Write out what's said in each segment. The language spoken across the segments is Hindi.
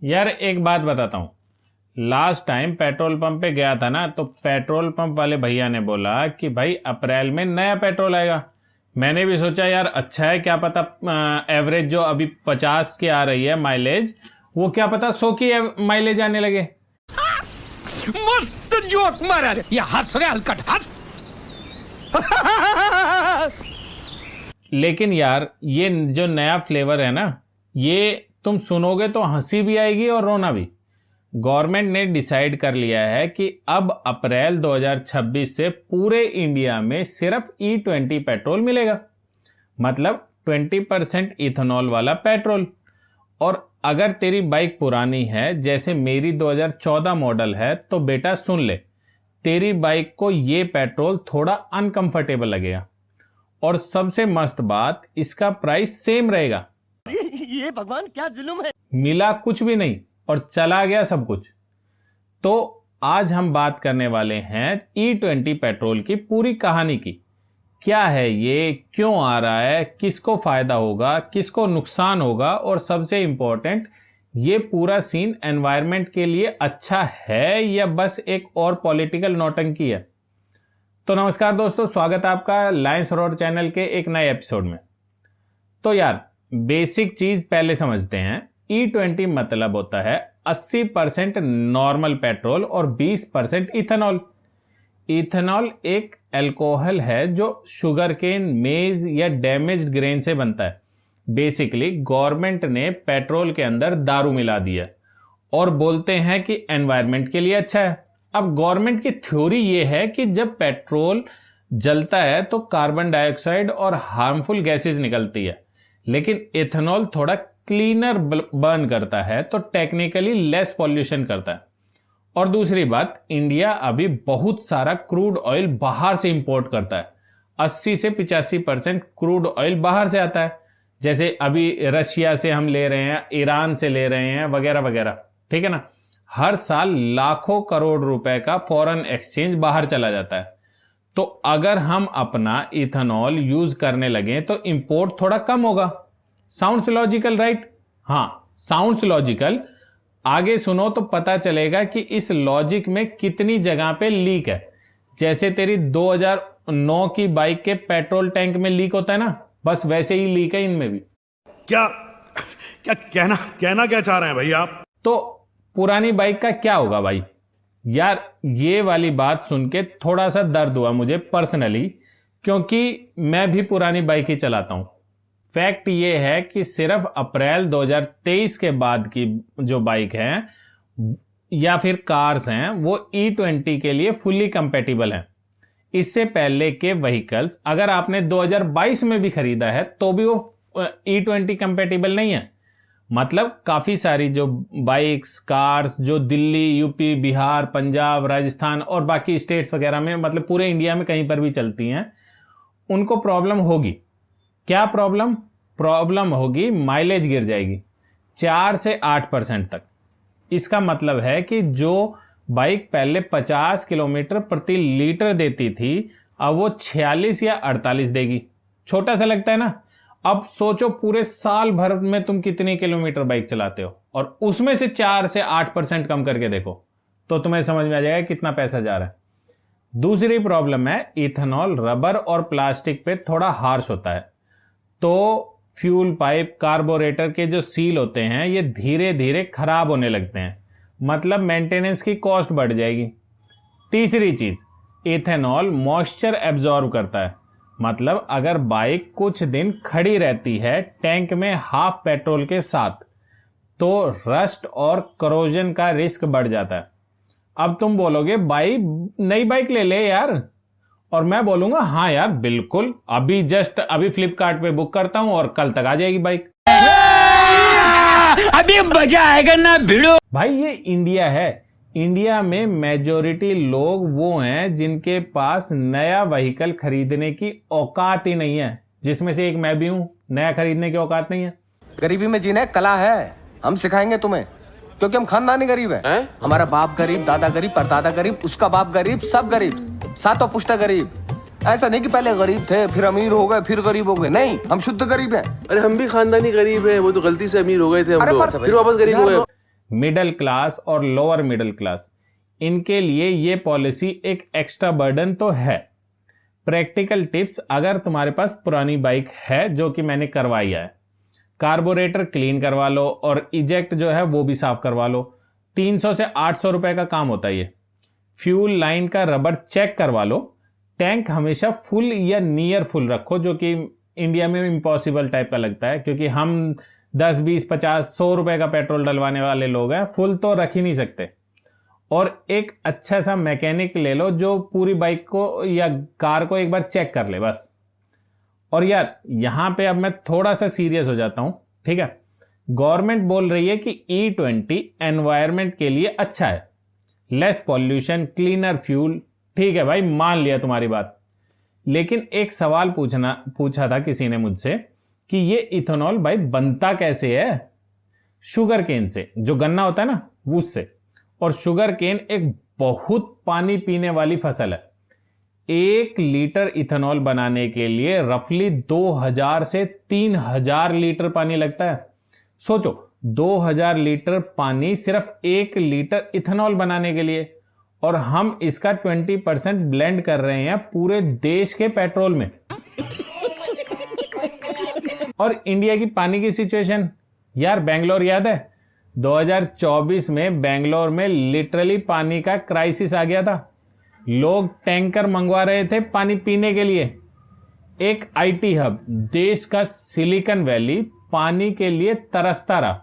यार एक बात बताता हूँ। लास्ट टाइम पेट्रोल पंप पे गया था ना, तो पेट्रोल पंप वाले भैया ने बोला कि भाई अप्रैल में नया पेट्रोल आएगा। मैंने भी सोचा यार अच्छा है, क्या पता एवरेज जो अभी 50 की आ रही है माइलेज, वो क्या पता 100 की माइलेज आने लगे। मस्त जोक मारा रे, ये हंस रहे हलकट हंस। लेकिन यार ये जो नया फ्लेवर है ना, ये तुम सुनोगे तो हंसी भी आएगी और रोना भी। गवर्नमेंट ने डिसाइड कर लिया है कि अब अप्रैल 2026 से पूरे इंडिया में सिर्फ E20 पेट्रोल मिलेगा, मतलब 20% इथेनॉल वाला पेट्रोल। और अगर तेरी बाइक पुरानी है, जैसे मेरी 2014 मॉडल है, तो बेटा सुन ले, तेरी बाइक को ये पेट्रोल थोड़ा अनकंफर्टेबल लगेगा। और सबसे मस्त बात, इसका प्राइस सेम रहेगा। ये भगवान क्या जुल्म है। मिला कुछ भी नहीं और चला गया सब कुछ। तो आज हम बात करने वाले हैं E20 पेट्रोल की पूरी कहानी की। क्या है ये, क्यों आ रहा है, किसको फायदा होगा, किसको नुकसान होगा, और सबसे इंपॉर्टेंट, ये पूरा सीन एनवायरनमेंट के लिए अच्छा है या बस एक और पॉलिटिकल नौटंकी है। तो नमस्कार दोस्तों, स्वागत है आपका लायंस रोड चैनल के एक नए एपिसोड में। तो यार बेसिक चीज पहले समझते हैं। E20 मतलब होता है 80% नॉर्मल पेट्रोल और 20% इथेनॉल। इथेनॉल एक अल्कोहल है जो शुगर केन, मेज या डैमेज्ड ग्रेन से बनता है। बेसिकली गवर्नमेंट ने पेट्रोल के अंदर दारू मिला दिया और बोलते हैं कि एनवायरनमेंट के लिए अच्छा है। अब गवर्नमेंट की थ्योरी ये है कि जब पेट्रोल जलता है तो कार्बन डाइऑक्साइड और हार्मफुल गैसेस निकलती है, लेकिन इथेनॉल थोड़ा क्लीनर बर्न करता है, तो टेक्निकली लेस पॉल्यूशन करता है। और दूसरी बात, इंडिया अभी बहुत सारा क्रूड ऑयल बाहर से इंपोर्ट करता है। 80 से 85% क्रूड ऑयल बाहर से आता है। जैसे अभी रशिया से हम ले रहे हैं, ईरान से ले रहे हैं, वगैरह वगैरह, ठीक है ना। हर साल लाखों करोड़ रुपए का फॉरेन एक्सचेंज बाहर चला जाता है। तो अगर हम अपना इथेनॉल यूज करने लगे तो इंपोर्ट थोड़ा कम होगा। Sounds logical, right? हाँ, साउंड्स लॉजिकल। आगे सुनो तो पता चलेगा कि इस लॉजिक में कितनी जगह पे लीक है। जैसे तेरी 2009 की बाइक के पेट्रोल टैंक में लीक होता है ना, बस वैसे ही लीक है इनमें भी। क्या क्या कहना क्या चाह रहे हैं भाई आप? तो पुरानी बाइक का क्या होगा भाई? यार ये वाली बात सुन के थोड़ा सा दर्द हुआ मुझे पर्सनली, क्योंकि मैं भी पुरानी बाइक ही चलाता हूं। फैक्ट ये है कि सिर्फ अप्रैल 2023 के बाद की जो बाइक है या फिर कार्स हैं, वो E20 के लिए फुल्ली कंपैटिबल हैं। इससे पहले के व्हीकल्स अगर आपने 2022 में भी खरीदा है तो भी वो E20 कंपैटिबल नहीं है। मतलब काफी सारी जो बाइक्स, कार्स जो दिल्ली, यूपी, बिहार, पंजाब, राजस्थान और बाकी स्टेट्स वगैरह में, मतलब पूरे इंडिया में कहीं पर भी चलती हैं, उनको प्रॉब्लम होगी। क्या प्रॉब्लम? प्रॉब्लम होगी, माइलेज गिर जाएगी 4 से 8% तक। इसका मतलब है कि जो बाइक पहले 50 किलोमीटर प्रति लीटर देती थी, अब वो 46 या 48 देगी। छोटा सा लगता है ना? अब सोचो पूरे साल भर में तुम कितनी किलोमीटर बाइक चलाते हो और उसमें से 4 से 8% कम करके देखो तो तुम्हें समझ में आ जाएगा कितना पैसा जा रहा है। दूसरी प्रॉब्लम है, इथेनॉल रबर और प्लास्टिक पे थोड़ा हार्श होता है, तो फ्यूल पाइप, कार्बोरेटर के जो सील होते हैं, ये धीरे धीरे खराब होने लगते हैं। मतलब मेंटेनेंस की कॉस्ट बढ़ जाएगी। तीसरी चीज, इथेनॉल मॉइस्चर एब्जॉर्ब करता है। मतलब अगर बाइक कुछ दिन खड़ी रहती है टैंक में हाफ पेट्रोल के साथ, तो रस्ट और करोजन का रिस्क बढ़ जाता है। अब तुम बोलोगे भाई नई बाइक ले ले यार, और मैं बोलूंगा हाँ यार बिल्कुल, अभी फ्लिपकार्ट पे बुक करता हूं और कल तक आ जाएगी बाइक। अभी मजा आएगा ना भिड़ो। भाई ये इंडिया है। इंडिया में मेजॉरिटी लोग वो हैं जिनके पास नया व्हीकल खरीदने की औकात ही नहीं है, जिसमें से एक मैं भी हूं। नया खरीदने की औकात नहीं है। गरीबी में जीना कला है, हम सिखाएंगे तुम्हें, क्योंकि हम खानदानी गरीब हैं। हमारा बाप गरीब, दादा गरीब, परदादा गरीब, उसका बाप गरीब, सब गरीब, सातों पुश्ता गरीब। ऐसा नहीं कि पहले गरीब थे फिर अमीर हो गए फिर गरीब हो गए, नहीं, हम शुद्ध गरीब हैं। अरे हम भी खानदानी गरीब हैं, वो तो गलती से अमीर हो गए थे हम लोग, फिर वापस गरीब हो गए। मिडिल क्लास और लोअर मिडिल क्लास, इनके लिए ये पॉलिसी एक एक्स्ट्रा बर्डन तो है। प्रैक्टिकल टिप्स, अगर तुम्हारे पास पुरानी बाइक है जो कि मैंने करवाई है, कार्बोरेटर क्लीन करवा लो और इजेक्ट जो है वो भी साफ करवा लो। 300 से 800 रुपए का काम होता है ये। फ्यूल लाइन का रबर चेक करवा लो। टैंक हमेशा फुल या नियर फुल रखो, जो कि इंडिया में इम्पॉसिबल टाइप का लगता है, क्योंकि हम 10, 20, 50, 100 रुपए का पेट्रोल डलवाने वाले लोग हैं, फुल तो रख ही नहीं सकते। और एक अच्छा सा मैकेनिक ले लो जो पूरी बाइक को या कार को एक बार चेक कर ले बस। और यार यहां पे अब मैं थोड़ा सा सीरियस हो जाता हूं, ठीक है। गवर्नमेंट बोल रही है कि E20 एनवायरनमेंट के लिए अच्छा है, लेस पॉल्यूशन, क्लीनर फ्यूल। ठीक है भाई, मान लिया तुम्हारी बात। लेकिन एक सवाल पूछा था किसी ने मुझसे कि ये इथेनॉल भाई बनता कैसे है? शुगर केन से, जो गन्ना होता है ना उससे। और शुगर केन एक बहुत पानी पीने वाली फसल है। 1 लीटर इथेनॉल बनाने के लिए रफली 2000 से 3000 लीटर पानी लगता है। सोचो, 2000 लीटर पानी सिर्फ 1 लीटर इथेनॉल बनाने के लिए, और हम इसका 20% ब्लेंड कर रहे हैं पूरे देश के पेट्रोल में। और इंडिया की पानी की सिचुएशन, यार बेंगलोर याद है? 2024 में बेंगलोर में लिटरली पानी का क्राइसिस आ गया था। लोग टैंकर मंगवा रहे थे पानी पीने के लिए। एक IT हब, देश का सिलिकॉन वैली, पानी के लिए तरसता रहा।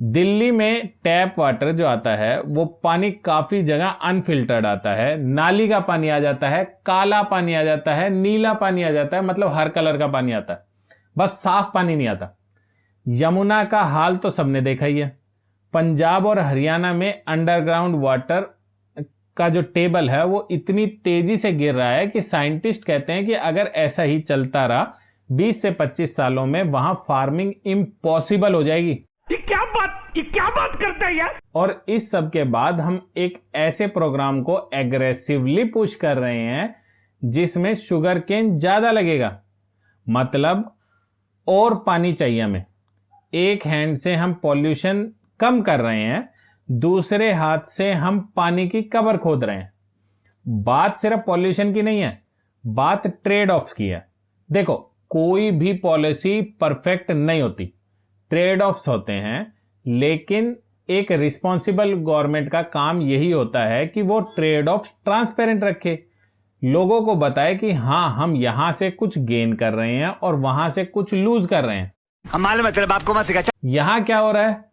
दिल्ली में टैप वाटर जो आता है वो पानी काफी जगह अनफिल्टर्ड आता है। नाली का पानी आ जाता है, काला पानी आ जाता है, नीला पानी आ जाता है, मतलब हर कलर का पानी आता है, बस साफ पानी नहीं आता। यमुना का हाल तो सबने देखा ही है। पंजाब और हरियाणा में अंडरग्राउंड वाटर का जो टेबल है वो इतनी तेजी से गिर रहा है कि साइंटिस्ट कहते हैं कि अगर ऐसा ही चलता रहा 20 से 25 सालों में वहां फार्मिंग इम्पॉसिबल हो जाएगी। ये क्या बात करता है यार? और इस सब के बाद हम एक ऐसे प्रोग्राम को एग्रेसिवली पुश कर रहे हैं जिसमें शुगर केन ज्यादा लगेगा, मतलब और पानी चाहिए हमें। एक हैंड से हम पॉल्यूशन कम कर रहे हैं, दूसरे हाथ से हम पानी की कबर खोद रहे हैं। बात सिर्फ पॉल्यूशन की नहीं है, बात ट्रेड ऑफ्स की है। देखो, कोई भी पॉलिसी परफेक्ट नहीं होती, ट्रेड ऑफ्स होते हैं, लेकिन एक रिस्पॉन्सिबल गवर्नमेंट का काम यही होता है कि वो ट्रेड ऑफ्स ट्रांसपेरेंट रखे, लोगों को बताए कि हाँ हम यहां से कुछ गेन कर रहे हैं और वहां से कुछ लूज कर रहे हैं। हमारे मतलब आपको मत सिखा। यहां क्या हो रहा है?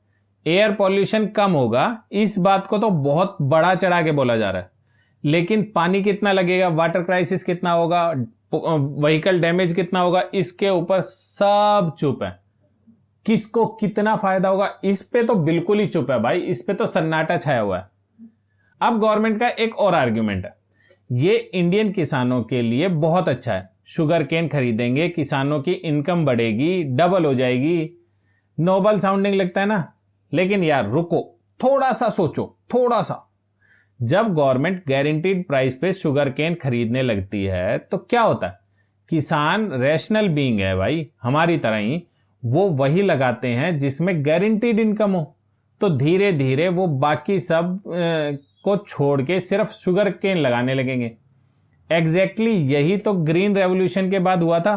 एयर पॉल्यूशन कम होगा, इस बात को तो बहुत बड़ा चढ़ा के बोला जा रहा है, लेकिन पानी कितना लगेगा, वाटर क्राइसिस कितना होगा, व्हीकल डैमेज कितना होगा, इसके ऊपर सब चुप है। किसको कितना फायदा होगा इस पे तो बिल्कुल ही चुप है भाई, इस पे तो सन्नाटा छाया हुआ है। अब गवर्नमेंट का एक और आर्ग्यूमेंट है, ये इंडियन किसानों के लिए बहुत अच्छा है। शुगर केन खरीदेंगे, किसानों की इनकम बढ़ेगी, डबल हो जाएगी। नोबल साउंडिंग लगता है ना, लेकिन यार रुको, थोड़ा सा सोचो, थोड़ा सा। जब गवर्नमेंट गारंटीड प्राइस पे शुगर केन खरीदने लगती है तो क्या होता है? किसान रैशनल बीइंग है भाई, हमारी तरह ही। वो वही लगाते हैं जिसमें गारंटीड इनकम हो, तो धीरे धीरे वो बाकी सब को छोड़ के सिर्फ शुगर केन लगाने लगेंगे। एग्जैक्टली यही तो ग्रीन रेवोल्यूशन के बाद हुआ था।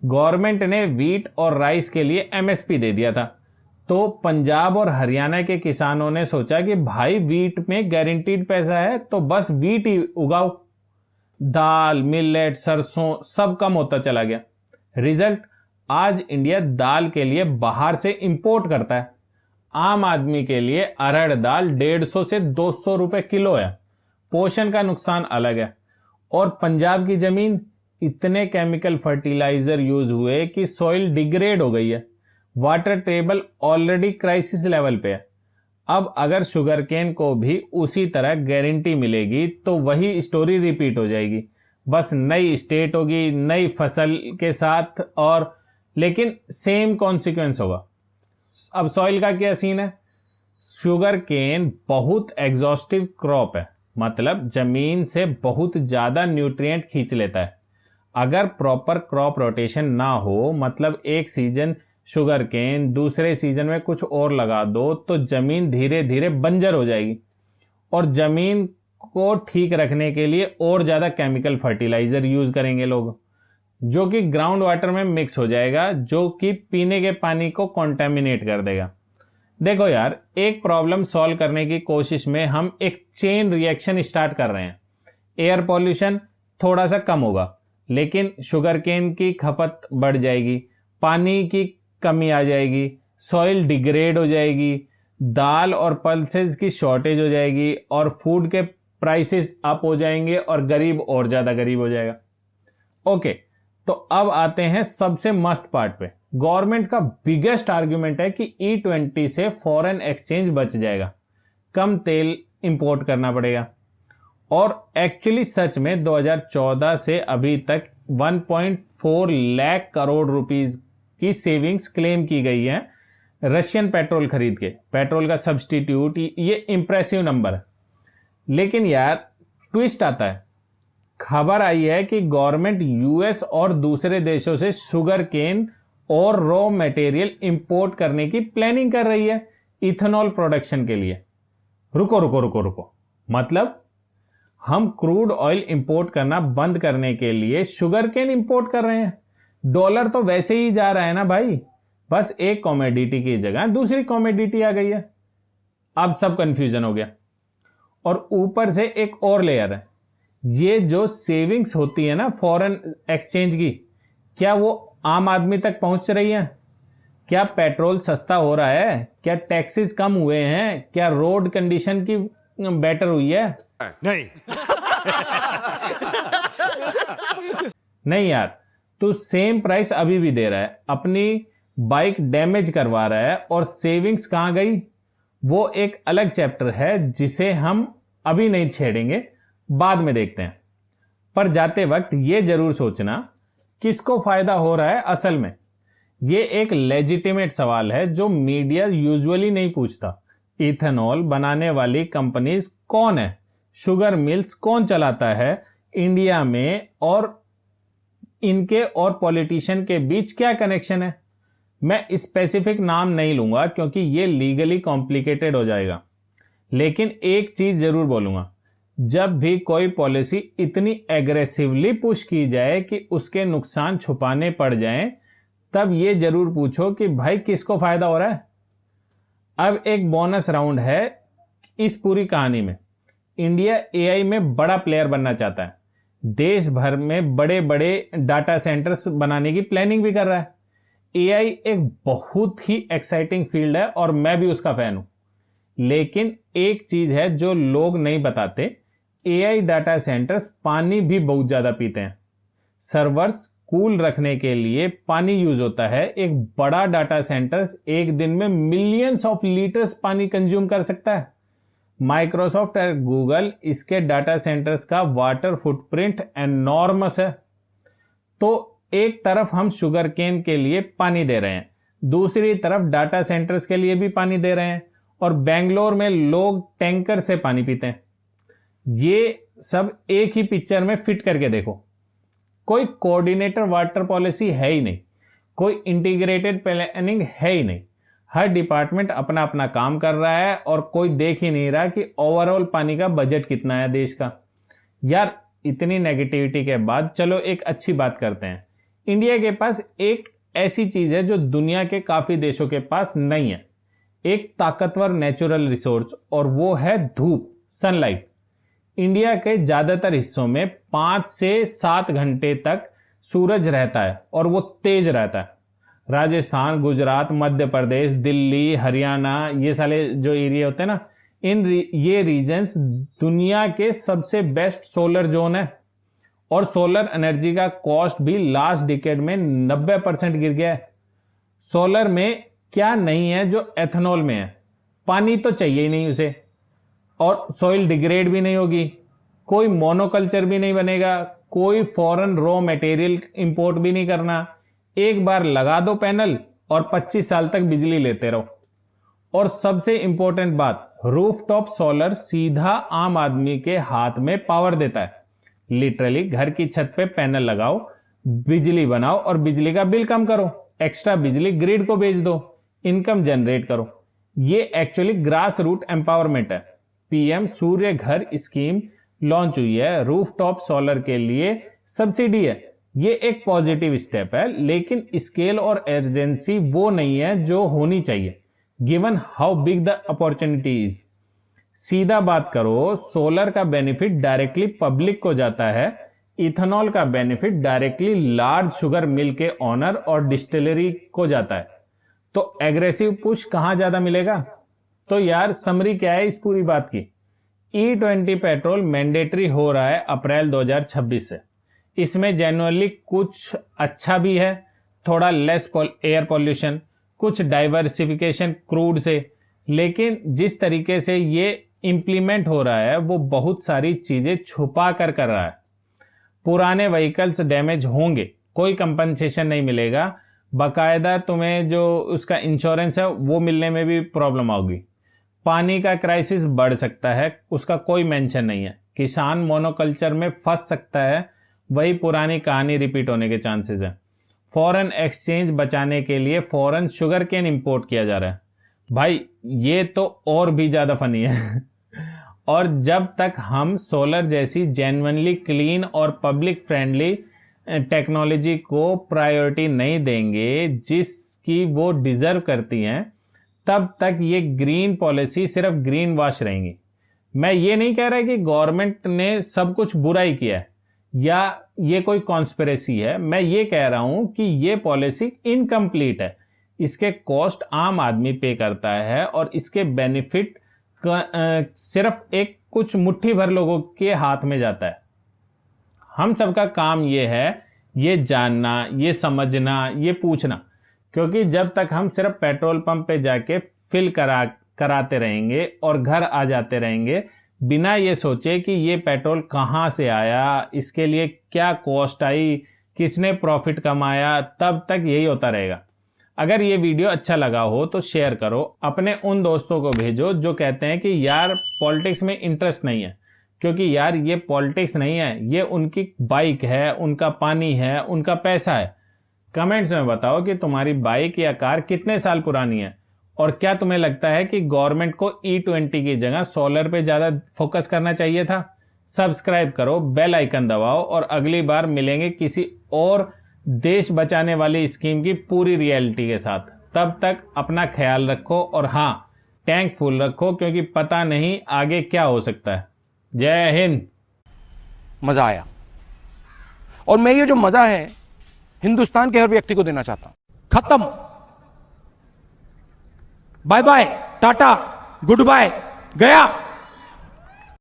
गवर्नमेंट ने व्हीट और राइस के लिए MSP दे दिया था, तो पंजाब और हरियाणा के किसानों ने सोचा कि भाई व्हीट में गारंटीड पैसा है तो बस व्हीट ही उगाओ। दाल, मिलेट, सरसों सब कम होता चला गया। रिजल्ट, आज इंडिया दाल के लिए बाहर से इंपोर्ट करता है। आम आदमी के लिए अरहर दाल 150 से 200 रुपए किलो है। पोषण का नुकसान अलग है। और पंजाब की जमीन, इतने केमिकल फर्टिलाइजर यूज हुए कि सॉइल डिग्रेड हो गई है। Water table already crisis level पे है। अब अगर शुगर केन को भी उसी तरह गारंटी मिलेगी तो वही स्टोरी रिपीट हो जाएगी, बस नई स्टेट होगी, नई फसल के साथ, और लेकिन सेम कॉन्सिक्वेंस होगा। अब सॉइल का क्या सीन है? शुगर केन बहुत एग्जॉस्टिव क्रॉप है, मतलब जमीन से बहुत ज्यादा न्यूट्रिएंट खींच लेता है। अगर प्रॉपर क्रॉप रोटेशन ना हो, मतलब एक सीजन शुगर केन, दूसरे सीजन में कुछ और लगा दो तो जमीन धीरे धीरे बंजर हो जाएगी और जमीन को ठीक रखने के लिए और ज़्यादा केमिकल फर्टिलाइज़र यूज़ करेंगे लोग, जो कि ग्राउंड वाटर में मिक्स हो जाएगा, जो कि पीने के पानी को कॉन्टेमिनेट कर देगा। देखो यार, एक प्रॉब्लम सॉल्व करने की कोशिश में हम एक चेन रिएक्शन स्टार्ट कर रहे हैं। एयर पॉल्यूशन थोड़ा सा कम होगा, लेकिन शुगर केन की खपत बढ़ जाएगी, पानी की कमी आ जाएगी, सॉइल डिग्रेड हो जाएगी, दाल और पल्सेस की शॉर्टेज हो जाएगी और फूड के प्राइसेस अप हो जाएंगे और गरीब और ज़्यादा गरीब हो जाएगा। ओके, तो अब आते हैं सबसे मस्त पार्ट पे। गवर्नमेंट का बिगेस्ट आर्ग्यूमेंट है कि E20 से फॉरेन एक्सचेंज बच जाएगा, कम तेल इंपोर्ट करना पड़ेगा। और एक्चुअली सच में 2014 से अभी तक 1.4 लाख करोड़ रुपीस की सेविंग्स क्लेम की गई है रशियन पेट्रोल खरीद के। पेट्रोल का सब्स्टिट्यूट, ये इंप्रेसिव नंबर है। लेकिन यार ट्विस्ट आता है, खबर आई है कि गवर्नमेंट यूएस और दूसरे देशों से शुगर केन और रॉ मटेरियल इंपोर्ट करने की प्लानिंग कर रही है इथेनॉल प्रोडक्शन के लिए। रुको, मतलब हम क्रूड ऑयल इंपोर्ट करना बंद करने के लिए शुगर केन इंपोर्ट कर रहे हैं? डॉलर तो वैसे ही जा रहा है ना भाई, बस एक कॉमोडिटी की जगह दूसरी कॉमोडिटी आ गई है। अब सब कंफ्यूजन हो गया। और ऊपर से एक और लेयर है, ये जो सेविंग्स होती है ना फॉरेन एक्सचेंज की, क्या वो आम आदमी तक पहुंच रही है? क्या पेट्रोल सस्ता हो रहा है? क्या टैक्सेस कम हुए हैं? क्या रोड कंडीशन की बेटर हुई है? नहीं। नहीं यार, तू सेम प्राइस अभी भी दे रहा है, अपनी बाइक डैमेज करवा रहा है और सेविंग्स कहां गई? वो एक अलग चैप्टर है जिसे हम अभी नहीं छेड़ेंगे, बाद में देखते हैं। पर जाते वक्त ये जरूर सोचना, किसको फायदा हो रहा है असल में? ये एक लेजिटिमेट सवाल है जो मीडिया यूजुअली नहीं पूछता। इथेनॉल बनाने वाली कंपनीज कौन है? शुगर मिल्स कौन चलाता है इंडिया में? और इनके और पॉलिटिशियन के बीच क्या कनेक्शन है? मैं स्पेसिफिक नाम नहीं लूंगा क्योंकि ये लीगली कॉम्प्लिकेटेड हो जाएगा, लेकिन एक चीज जरूर बोलूंगा, जब भी कोई पॉलिसी इतनी एग्रेसिवली पुश की जाए कि उसके नुकसान छुपाने पड़ जाएं, तब ये जरूर पूछो कि भाई किसको फायदा हो रहा है। अब एक बोनस राउंड है इस पूरी कहानी में। इंडिया एआई में बड़ा प्लेयर बनना चाहता है, देश भर में बड़े बड़े डाटा सेंटर्स बनाने की प्लानिंग भी कर रहा है। एआई एक बहुत ही एक्साइटिंग फील्ड है और मैं भी उसका फैन हूं। लेकिन एक चीज है जो लोग नहीं बताते, एआई डाटा सेंटर्स पानी भी बहुत ज्यादा पीते हैं। सर्वर्स कूल रखने के लिए पानी यूज होता है। एक बड़ा डाटा सेंटर एक दिन में मिलियंस ऑफ लीटर्स पानी कंज्यूम कर सकता है। माइक्रोसॉफ्ट और गूगल, इसके डाटा सेंटर्स का वाटर फुटप्रिंट एनॉर्मस है। तो एक तरफ हम शुगर केन के लिए पानी दे रहे हैं, दूसरी तरफ डाटा सेंटर्स के लिए भी पानी दे रहे हैं, और बेंगलोर में लोग टैंकर से पानी पीते हैं। ये सब एक ही पिक्चर में फिट करके देखो। कोई कोऑर्डिनेटर वाटर पॉलिसी है ही नहीं, कोई इंटीग्रेटेड प्लानिंग है ही नहीं। हर डिपार्टमेंट अपना अपना काम कर रहा है और कोई देख ही नहीं रहा कि ओवरऑल पानी का बजट कितना है देश का। यार इतनी नेगेटिविटी के बाद चलो एक अच्छी बात करते हैं। इंडिया के पास एक ऐसी चीज है जो दुनिया के काफी देशों के पास नहीं है, एक ताकतवर नेचुरल रिसोर्स, और वो है धूप, सनलाइट। इंडिया के ज्यादातर हिस्सों में 5 से 7 घंटे तक सूरज रहता है और वो तेज रहता है। राजस्थान, गुजरात, मध्य प्रदेश, दिल्ली, हरियाणा, ये सारे जो एरिया होते हैं ना, ये रीजन्स दुनिया के सबसे बेस्ट सोलर जोन है। और सोलर एनर्जी का कॉस्ट भी लास्ट डिकेड में 90% गिर गया है। सोलर में क्या नहीं है जो एथेनॉल में है? पानी तो चाहिए ही नहीं उसे, और सॉइल डिग्रेड भी नहीं होगी, कोई मोनोकल्चर भी नहीं बनेगा, कोई फॉरेन रॉ मटेरियल इंपोर्ट भी नहीं करना। एक बार लगा दो पैनल और 25 साल तक बिजली लेते रहो। और सबसे इंपॉर्टेंट बात, रूफटॉप सोलर सीधा आम आदमी के हाथ में पावर देता है। लिटरली घर की छत पे पैनल लगाओ, बिजली बनाओ और बिजली का बिल कम करो। एक्स्ट्रा बिजली ग्रिड को बेच दो, इनकम जनरेट करो। ये एक्चुअली ग्रास रूट एम्पावरमेंट है। पीएम सूर्य घर स्कीम लॉन्च हुई है, रूफटॉप सोलर के लिए सब्सिडी है। ये एक पॉजिटिव स्टेप है, लेकिन स्केल और अर्जेंसी वो नहीं है जो होनी चाहिए given how big the opportunity is. सीधा बात करो, सोलर का बेनिफिट डायरेक्टली पब्लिक को जाता है, इथेनॉल का benefit directly large sugar mill के ऑनर और डिस्टिलरी को जाता है। तो एग्रेसिव पुश कहां ज्यादा मिलेगा? तो यार समरी क्या है इस पूरी बात की? E20 पेट्रोल मैंडेटरी हो रहा है अप्रैल 2026 से। इसमें जेन्युइनली कुछ अच्छा भी है, थोड़ा लेस एयर पॉल्यूशन, कुछ डाइवर्सिफिकेशन क्रूड से, लेकिन जिस तरीके से ये इंप्लीमेंट हो रहा है वो बहुत सारी चीजें छुपा कर रहा है। पुराने व्हीकल्स डैमेज होंगे, कोई कंपनसेशन नहीं मिलेगा, बाकायदा तुम्हें जो उसका इंश्योरेंस है वो मिलने में भी प्रॉब्लम होगी। पानी का क्राइसिस बढ़ सकता है, उसका कोई मेंशन नहीं है। किसान मोनोकल्चर में फंस सकता है, वही पुरानी कहानी रिपीट होने के चांसेस है। फॉरेन एक्सचेंज बचाने के लिए फॉरेन शुगर केन इंपोर्ट किया जा रहा है। भाई ये तो और भी ज्यादा फनी है। और जब तक हम सोलर जैसी जेन्युइनली क्लीन और पब्लिक फ्रेंडली टेक्नोलॉजी को प्रायोरिटी नहीं देंगे जिसकी वो डिजर्व करती हैं, तब तक ये ग्रीन पॉलिसी सिर्फ ग्रीन वॉश रहेंगी। मैं ये नहीं कह रहा कि गवर्नमेंट ने सब कुछ बुरा ही किया है या ये कोई कॉन्स्पिरेसी है। मैं ये कह रहा हूं कि ये पॉलिसी इनकम्प्लीट है। इसके कॉस्ट आम आदमी पे करता है और इसके बेनिफिट सिर्फ एक कुछ मुट्ठी भर लोगों के हाथ में जाता है। हम सबका काम ये है ये जानना, ये समझना, ये पूछना, क्योंकि जब तक हम सिर्फ पेट्रोल पंप पे जाके फिल कराते रहेंगे और घर आ जाते रहेंगे बिना ये सोचे कि ये पेट्रोल कहाँ से आया, इसके लिए क्या कॉस्ट आई, किसने प्रॉफिट कमाया, तब तक यही होता रहेगा। अगर ये वीडियो अच्छा लगा हो तो शेयर करो, अपने उन दोस्तों को भेजो जो कहते हैं कि यार पॉलिटिक्स में इंटरेस्ट नहीं है, क्योंकि यार ये पॉलिटिक्स नहीं है, ये उनकी बाइक है, उनका पानी है, उनका पैसा है। कमेंट्स में बताओ कि तुम्हारी बाइक या कार कितने साल पुरानी है और क्या तुम्हें लगता है कि गवर्नमेंट को E20 की जगह सोलर पे ज़्यादा फोकस करना चाहिए था। सब्सक्राइब करो, बेल आइकन दबाओ और अगली बार मिलेंगे किसी और देश बचाने वाली स्कीम की पूरी रियलिटी के साथ। तब तक अपना ख्याल रखो और हाँ, टैंक फुल रखो क्योंकि पता नहीं आगे क्या हो सकता है। जय हिंद। मजा आया और मैं ये जो मजा है हिंदुस्तान के हर व्यक्ति को देना चाहता हूं। खत्म, bye bye, tata, good bye, गया।